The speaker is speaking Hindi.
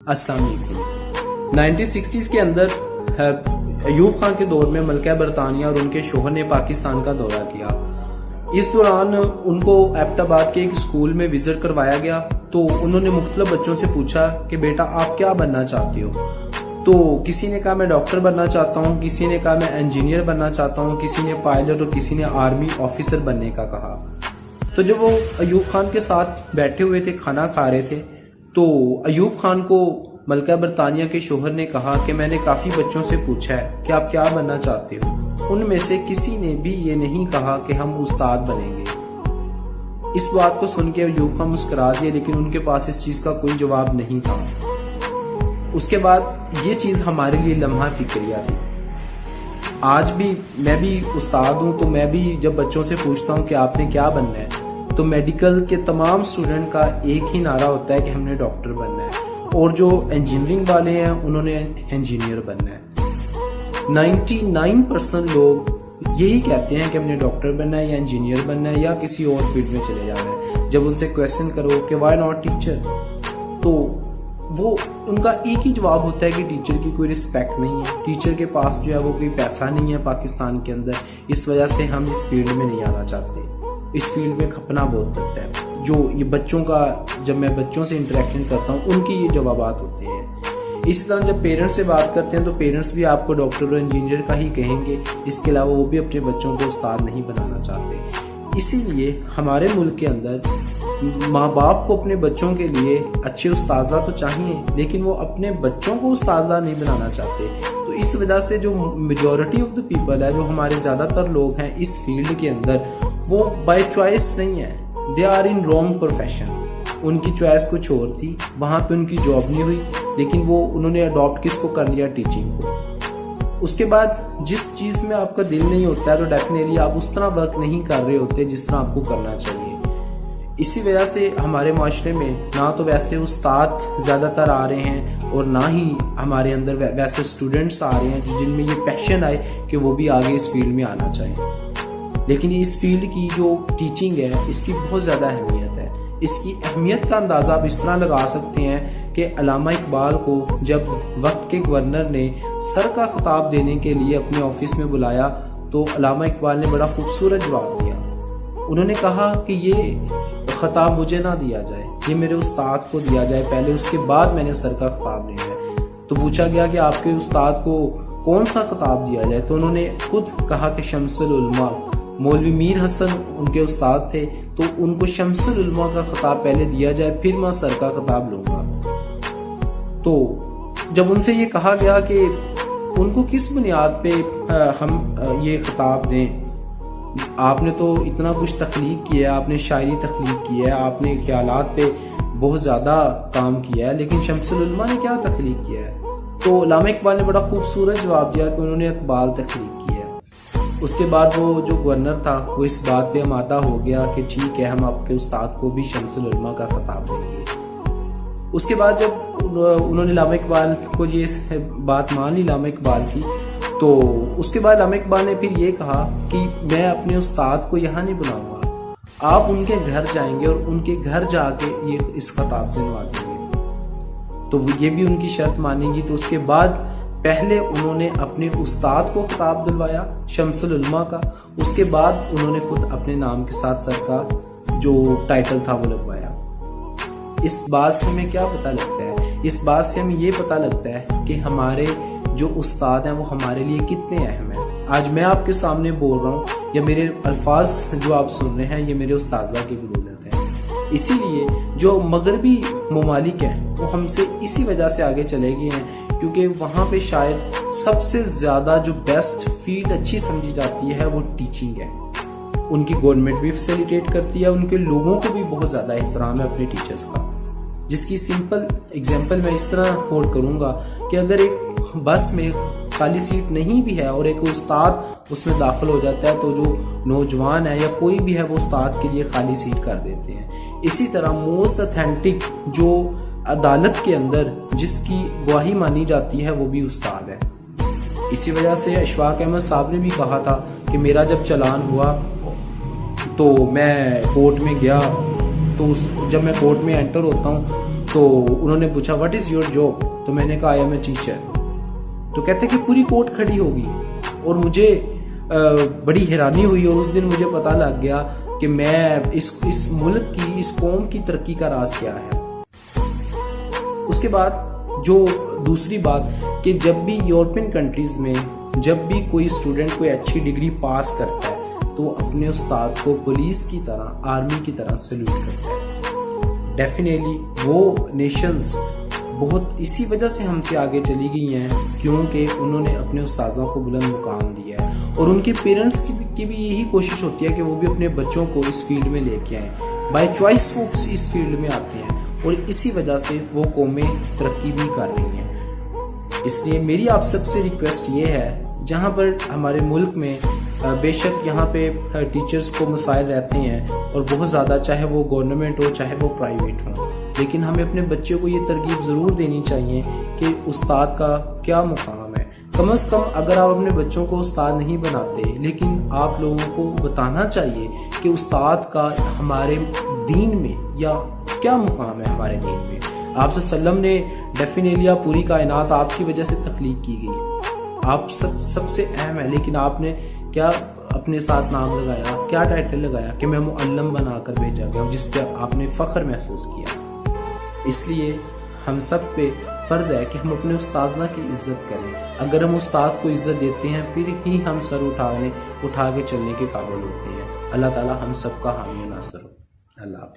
अस्सलाम वालेकुम। 1960s के अंदर अयूब खान के दौर में मलका बरतानिया और उनके शोहर ने पाकिस्तान का दौरा किया। इस दौरान उनको एबटाबाद के एक स्कूल में विजिट करवाया गया। तो उन्होंने मुख्तलिफ बच्चों से पूछा कि बेटा आप क्या बनना चाहते हो। तो किसी ने कहा मैं डॉक्टर बनना चाहता हूँ, किसी ने कहा मैं इंजीनियर बनना चाहता हूँ, किसी ने पायलट और किसी ने आर्मी ऑफिसर बनने का कहा। तो जब वो अयूब खान के साथ बैठे हुए थे, खाना खा रहे थे, तो अयूब खान को मलका बरतानिया के शोहर ने कहा कि मैंने काफ़ी बच्चों से पूछा है कि आप क्या बनना चाहते हो। उनमें से किसी ने भी ये नहीं कहा कि हम उस्ताद बनेंगे। इस बात को सुन के अयूब खान मुस्कुरा दिए, लेकिन उनके पास इस चीज़ का कोई जवाब नहीं था। उसके बाद ये चीज़ हमारे लिए लम्हा फिक्रिया थी। आज भी मैं भी उस्ताद हूँ, तो मैं भी जब बच्चों से पूछता हूँ कि आपने क्या बनना है, तो मेडिकल के तमाम स्टूडेंट का एक ही नारा होता है कि हमने डॉक्टर बनना है, और जो इंजीनियरिंग वाले हैं उन्होंने इंजीनियर बनना है। 99% लोग यही कहते हैं कि हमने डॉक्टर बनना है या इंजीनियर बनना है या किसी और फील्ड में चले जाना है। जब उनसे क्वेश्चन करो कि व्हाई नॉट टीचर, तो वो उनका एक ही जवाब होता है कि टीचर की कोई रिस्पेक्ट नहीं है, टीचर के पास जो है वो कोई पैसा नहीं है पाकिस्तान के अंदर, इस वजह से हम इस फील्ड में नहीं आना चाहते। इस फील्ड में खपना बहुत पड़ता है। जो ये बच्चों का, जब मैं बच्चों से इंटरेक्शन करता हूँ, उनकी ये जवाबात होते हैं। इस तरह जब पेरेंट्स से बात करते हैं तो पेरेंट्स भी आपको डॉक्टर और इंजीनियर का ही कहेंगे, इसके अलावा वो भी अपने बच्चों को उस्ताद नहीं बनाना चाहते। इसीलिए हमारे मुल्क के अंदर माँ बाप को अपने बच्चों के लिए अच्छे उस्तादा तो चाहिए, लेकिन वो अपने बच्चों को उस्तादा नहीं बनाना चाहते। तो इस वजह से जो मेजॉरिटी ऑफ द पीपल है, जो हमारे ज़्यादातर लोग हैं इस फील्ड के अंदर, वो बाय चॉइस नहीं है, they are in wrong profession. उनकी चॉइस कुछ और थी, वहाँ पे उनकी जॉब नहीं हुई, लेकिन वो उन्होंने अडॉप्ट किसको कर लिया, टीचिंग को। उसके बाद जिस चीज़ में आपका दिल नहीं होता है, तो डेफिनेटली आप उस तरह वर्क नहीं कर रहे होते जिस तरह आपको करना चाहिए। इसी वजह से हमारे माशरे में ना तो वैसे उस्ताद ज़्यादातर आ रहे हैं, और ना ही हमारे अंदर वैसे स्टूडेंट्स आ रहे हैं जिनमें ये पैशन आए कि वो भी आगे इस फील्ड में आना चाहें। लेकिन इस फील्ड की जो टीचिंग है, इसकी बहुत ज़्यादा अहमियत है। इसकी अहमियत का अंदाज़ा आप इस तरह लगा सकते हैं कि अल्लामा इकबाल को जब वक्त के गवर्नर ने सर का खिताब देने के लिए अपने ऑफिस में बुलाया, तो अल्लामा इकबाल ने बड़ा खूबसूरत जवाब दिया। उन्होंने कहा कि ये खिताब मुझे ना दिया जाए, ये मेरे उस्ताद को दिया जाए पहले, उसके बाद मैंने सर का खिताब लेना है। तो पूछा गया कि आपके उस्ताद को कौन सा खिताब दिया जाए, तो उन्होंने खुद कहा कि शम्सुल उलमा, मौलवी मीर हसन उनके उस्ताद थे, तो उनको शम्सुल उलमा का खिताब पहले दिया जाए, फिर मैं सर का खिताब लूँगा। तो जब उनसे ये कहा गया कि उनको किस बुनियाद पे हम ये खिताब दें, आपने तो इतना कुछ तख्लीक किया है, आपने शायरी तख्लीक की है, आपने ख्यालात पे बहुत ज़्यादा काम किया है, लेकिन शम्सुल उलमा ने क्या तख्लीक किया है। तो अल्लामा इकबाल ने बड़ा खूबसूरत जवाब दिया कि उन्होंने इकबाल तख्लीक किया है। उसके बाद वो जो गवर्नर था वो इस बात पे आमादा हो गया कि ठीक है, हम आपके उस्ताद को भी शम्सुल उलमा का खिताब देंगे। उसके बाद जब उन्होंने अल्लामा इकबाल को ये बात मान ली अल्लामा इकबाल की, तो उसके बाद अल्लामा इकबाल ने फिर ये कहा कि मैं अपने उस्ताद को यहाँ नहीं बुलाऊंगा, आप उनके घर जाएंगे और उनके घर जाके ये इस खिताब से नवाजेंगे। तो ये भी उनकी शर्त मानेंगी। तो उसके बाद पहले उन्होंने अपने उस्ताद को खिताब दिलवाया शम्सुल उलमा का, उसके बाद उन्होंने खुद अपने नाम के साथ सर का जो टाइटल था वो लगवाया। इस बात से हमें क्या पता लगता है? इस बात से हमें ये पता लगता है कि हमारे जो उस्ताद हैं वो हमारे लिए कितने अहम हैं। आज मैं आपके सामने बोल रहा हूँ या मेरे अल्फाज जो आप सुन रहे हैं, ये मेरे उस्तादा की बदौलत है। इसीलिए जो मगरबी ममालिक हैं वो हमसे इसी वजह से आगे चले गए हैं, क्योंकि वहाँ पे शायद सबसे ज़्यादा जो बेस्ट फील्ड अच्छी समझी जाती है वो टीचिंग है। उनकी गवर्नमेंट भी फैसिलिटेट करती है, उनके लोगों को भी बहुत ज़्यादा एहतराम है अपने टीचर्स का। जिसकी सिंपल एग्जांपल मैं इस तरह कोट करूँगा कि अगर एक बस में खाली सीट नहीं भी है और एक उस्ताद उसमें दाखिल हो जाता है, तो जो नौजवान है या कोई भी है वो उस्ताद के लिए खाली सीट कर देते हैं। इसी तरह मोस्ट ऑथेंटिक जो अदालत के अंदर जिसकी गवाही मानी जाती है वो भी उस्ताद है। इसी वजह से अशफाक अहमद साहब ने भी कहा था कि मेरा जब चालान हुआ तो मैं कोर्ट में गया, तो जब मैं कोर्ट में एंटर होता हूँ तो उन्होंने पूछा व्हाट इज़ योर जॉब, तो मैंने कहा आई एम ए टीचर। तो कहते कि पूरी कोर्ट खड़ी होगी, और मुझे बड़ी हैरानी हुई, और उस दिन मुझे पता लग गया कि मैं इस मुल्क की, इस कौम की तरक्की का राज क्या है। उसके बाद जो दूसरी बात कि जब भी यूरोपियन कंट्रीज़ में जब भी कोई स्टूडेंट कोई अच्छी डिग्री पास करता है तो अपने उस्ताद को पुलिस की तरह, आर्मी की तरह सल्यूट करता है। डेफिनेटली वो नेशंस बहुत इसी वजह से हमसे आगे चली गई हैं क्योंकि उन्होंने अपने उस्तादों को बुलंद मुकाम दिया है, और उनके पेरेंट्स की भी यही कोशिश होती है कि वो भी अपने बच्चों को इस फील्ड में लेके आएँ। बाय चॉइस वो इस फील्ड में आते हैं, और इसी वजह से वो कौमें तरक्की भी कर रही हैं। इसलिए मेरी आप सबसे रिक्वेस्ट ये है, जहाँ पर हमारे मुल्क में बेशक यहाँ पे टीचर्स को मसाइल रहते हैं और बहुत ज़्यादा, चाहे वो गवर्नमेंट हो चाहे वो प्राइवेट हो, लेकिन हमें अपने बच्चों को ये तरगीब ज़रूर देनी चाहिए कि उस्ताद का क्या मुकाम है। कम से कम अगर आप अपने बच्चों को उस्ताद नहीं बनाते, लेकिन आप लोगों को बताना चाहिए कि उस्ताद का हमारे दीन में या क्या मुकाम है हमारे दीन में। आप सल्लम ने डेफिनेटली पूरी कायनात आपकी वजह से तख्लीक की गई, आप सबसे अहम है, लेकिन आपने क्या अपने साथ नाम लगाया, क्या टाइटल लगाया कि मैं मुअल्लिम बनाकर भेजा गया हूँ, जिस पर आपने फ़ख्र महसूस किया। इसलिए हम सब पे फ़र्ज़ है कि हम अपने उस्ताज़ना की इज़्ज़त करें। अगर हम उस्ताद को इज़्ज़त देते हैं फिर ही हम सर उठा के चलने के काबिल होते हैं। अल्लाह ताला हम सब का हामी नासर हो। अल्लाह हाफ़िज़।